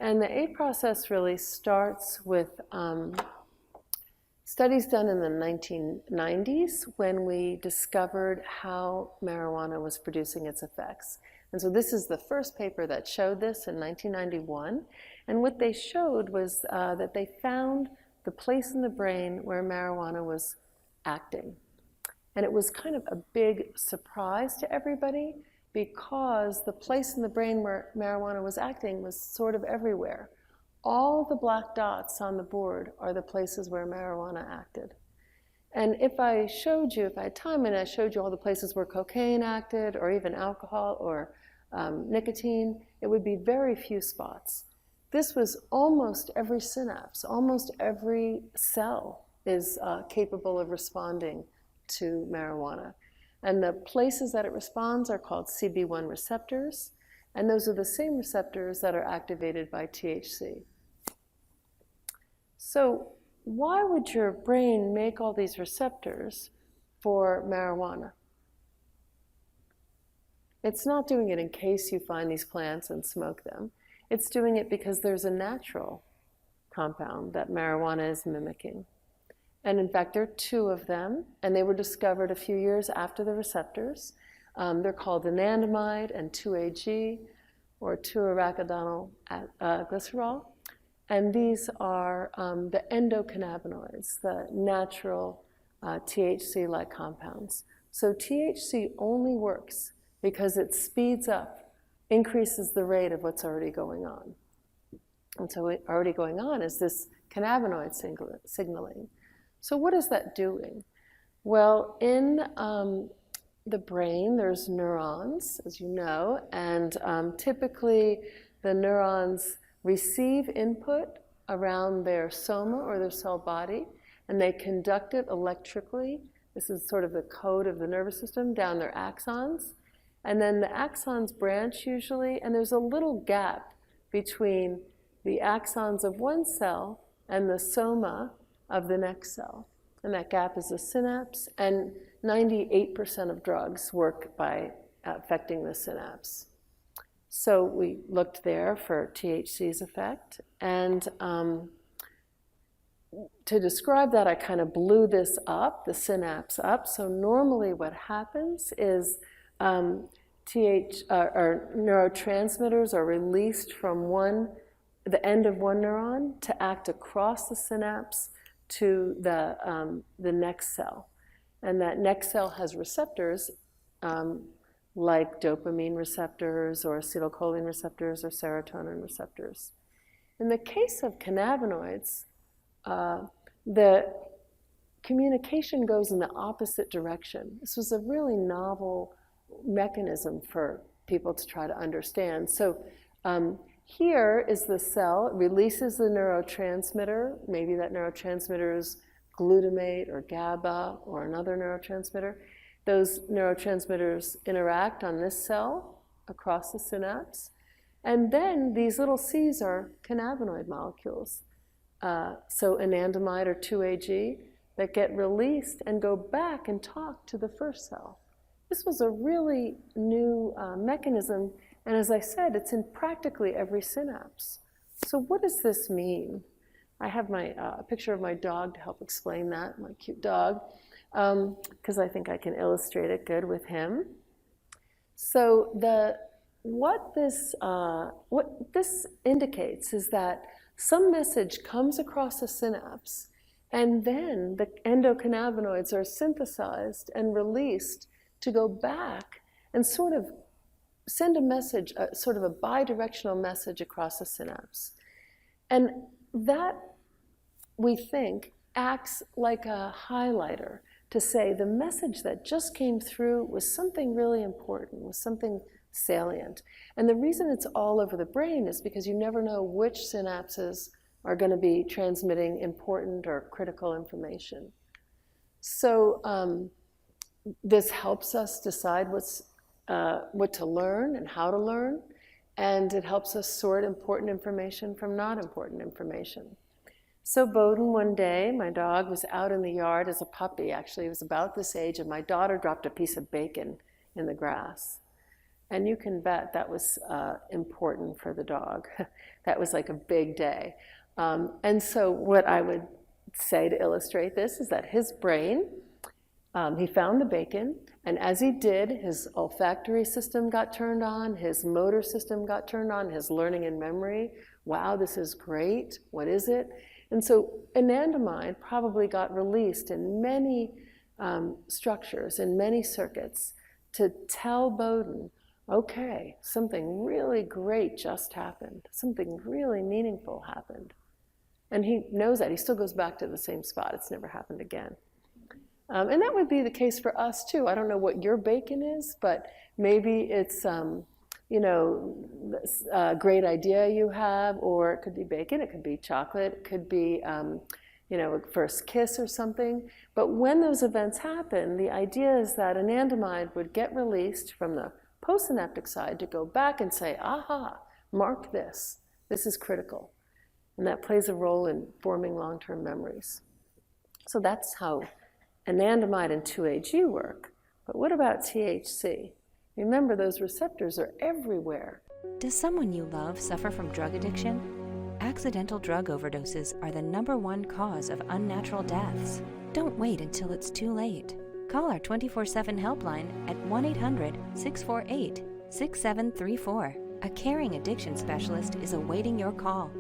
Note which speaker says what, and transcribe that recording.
Speaker 1: And the A process really starts with studies done in the 1990s when we discovered how marijuana was producing its effects. And so this is the first paper that showed this in 1991. And what they showed was that they found the place in the brain where marijuana was acting. And it was kind of a big surprise to everybody because the place in the brain where marijuana was acting was sort of everywhere. All the black dots on the board are the places where marijuana acted. And if I showed you, if I had time and I showed you all the places where cocaine acted, or even alcohol or nicotine, it would be very few spots. This was almost every synapse, almost every cell is capable of responding to marijuana. And the places that it responds are called CB1 receptors, and those are the same receptors that are activated by THC. So why would your brain make all these receptors for marijuana? It's not doing it in case you find these plants and smoke them. It's doing it because there's a natural compound that marijuana is mimicking. And in fact, there are two of them, and they were discovered a few years after the receptors. They're called anandamide and 2-AG, or 2-arachidonyl glycerol. And these are the endocannabinoids, the natural THC-like compounds. So THC only works because it speeds up, increases the rate of what's already going on. And so what already going on is this cannabinoid signaling. So what is that doing? Well, in the brain, there's neurons, as you know, and typically the neurons receive input around their soma or their cell body, and they conduct it electrically. This is sort of the code of the nervous system down their axons. And then the axons branch usually, and there's a little gap between the axons of one cell and the soma of the next cell. And that gap is a synapse, and 98% of drugs work by affecting the synapse. So we looked there for THC's effect, and to describe that, I kind of blew this up, the synapse up. So normally what happens is neurotransmitters are released from the end of one neuron to act across the synapse to the next cell. And that next cell has receptors like dopamine receptors or acetylcholine receptors or serotonin receptors. In the case of cannabinoids, the communication goes in the opposite direction. This was a really novel mechanism for people to try to understand. So here is the cell, it releases the neurotransmitter. Maybe that neurotransmitter is glutamate or GABA or another neurotransmitter. Those neurotransmitters interact on this cell across the synapse. And then these little C's are cannabinoid molecules. So anandamide or 2-AG that get released and go back and talk to the first cell. This was a really new mechanism, and as I said, it's in practically every synapse. So what does this mean? I have a picture of my dog to help explain that, my cute dog, because I think I can illustrate it good with him. So what this indicates is that some message comes across a synapse, and then the endocannabinoids are synthesized and released to go back and sort of send a message, sort of a bidirectional message across the synapse. And that, we think, acts like a highlighter to say the message that just came through was something really important, was something salient. And the reason it's all over the brain is because you never know which synapses are going to be transmitting important or critical information. So this helps us decide what to learn and how to learn, and it helps us sort important information from not important information. So Bowden, one day, my dog, was out in the yard as a puppy. Actually, he was about this age, and my daughter dropped a piece of bacon in the grass. And you can bet that was important for the dog. That was like a big day. And so what I would say to illustrate this is that his brain, he found the bacon, and as he did, his olfactory system got turned on, his motor system got turned on, his learning and memory. Wow, this is great. What is it? And so anandamide probably got released in many structures, in many circuits, to tell Bowden, okay, something really great just happened. Something really meaningful happened. And he knows that. He still goes back to the same spot. It's never happened again. And that would be the case for us, too. I don't know what your bacon is, but maybe it's, you know, a great idea you have, or it could be bacon, it could be chocolate, it could be, you know, a first kiss or something. But when those events happen, the idea is that anandamide would get released from the postsynaptic side to go back and say, aha, mark this. This is critical. And that plays a role in forming long-term memories. So that's how anandamide and 2-AG work. But what about THC? Remember, those receptors are everywhere.
Speaker 2: Does someone you love suffer from drug addiction? Accidental drug overdoses are the #1 cause of unnatural deaths. Don't wait until it's too late. Call our 24/7 helpline at 1-800-648-6734. A caring addiction specialist is awaiting your call.